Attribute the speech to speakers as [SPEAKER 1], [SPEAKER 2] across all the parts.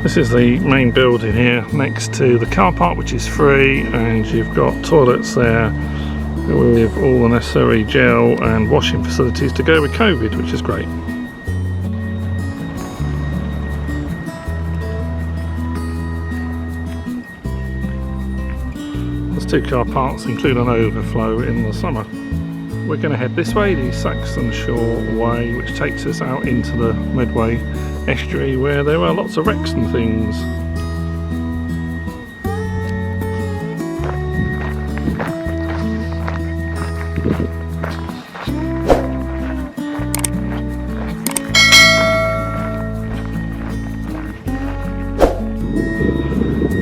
[SPEAKER 1] This is the main building here next to the car park, which is free, and you've got toilets there with all the necessary gel and washing facilities to go with COVID, which is great. There's 2 car parks, including an overflow in the summer. We're going to head this way, the Saxon Shore Way, which takes us out into the Medway estuary where there are lots of wrecks and things.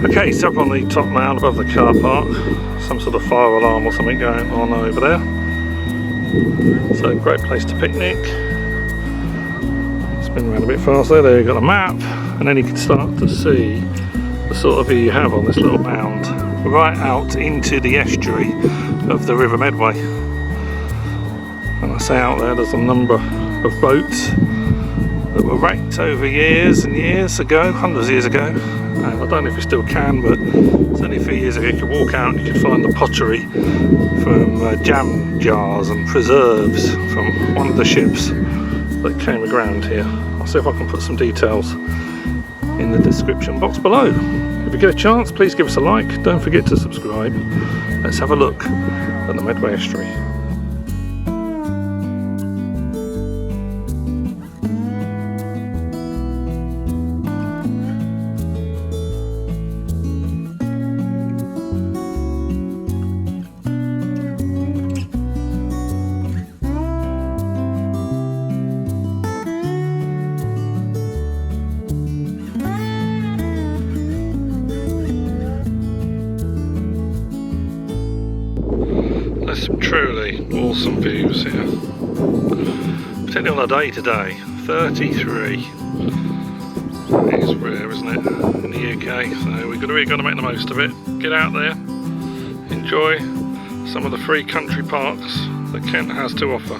[SPEAKER 1] Okay, so up on the top now above the car park, some sort of fire alarm or something going on over there. So great place to picnic. Spin around a bit faster. There you've got a map, and then you can start to see the sort of view you have on this little mound right out into the estuary of the River Medway. And I say out there's a number of boats that were wrecked over years and years ago, hundreds of years ago. And I don't know if you still can, but certainly a few years ago you could walk out and you could find the pottery from jam jars and preserves from one of the ships that came aground here. I'll see if I can put some details in the description box below. If you get a chance, please give us a like. Don't forget to subscribe. Let's have a look at the Medway estuary. There's some truly awesome views here, particularly on a day today. 33. It is rare, isn't it, in the UK? So we've really got to make the most of it. Get out there, enjoy some of the free country parks that Kent has to offer.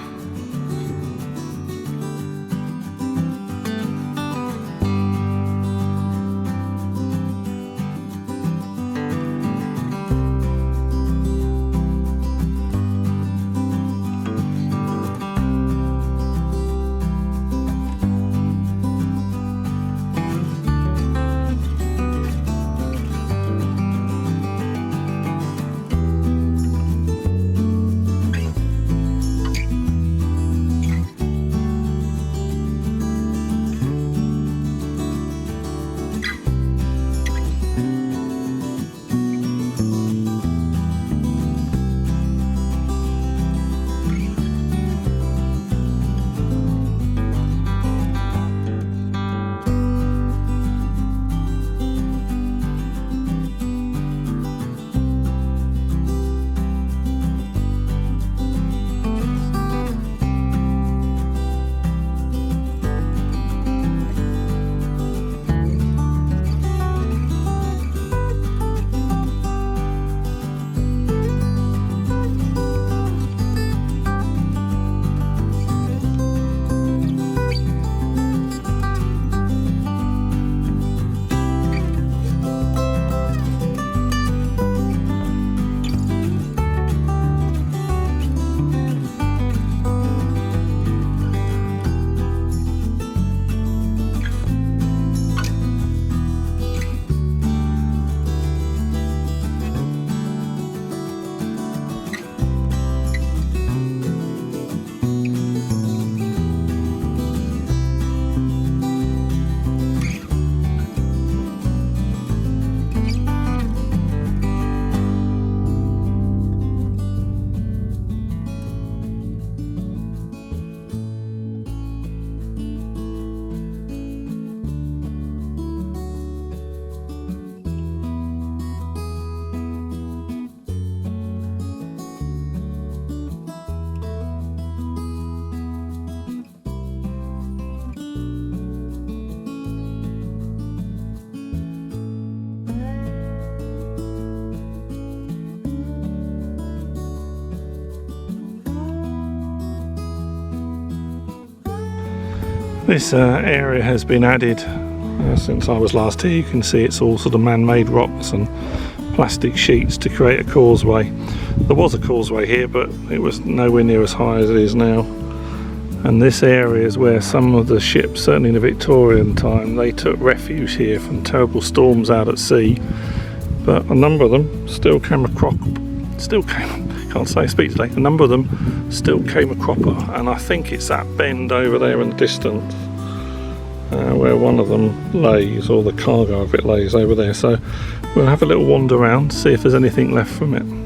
[SPEAKER 1] This area has been added Since I was last here, you can see it's all sort of man-made rocks and plastic sheets to create a causeway. There was a causeway here, but it was nowhere near as high as it is now. And this area is where some of the ships, certainly in the Victorian time, they took refuge here from terrible storms out at sea. But a number of them still came a number of them still came a cropper, and I think it's that bend over there in the distance where one of them lays, or the cargo of it lays over there. So we'll have a little wander around, see if there's anything left from it.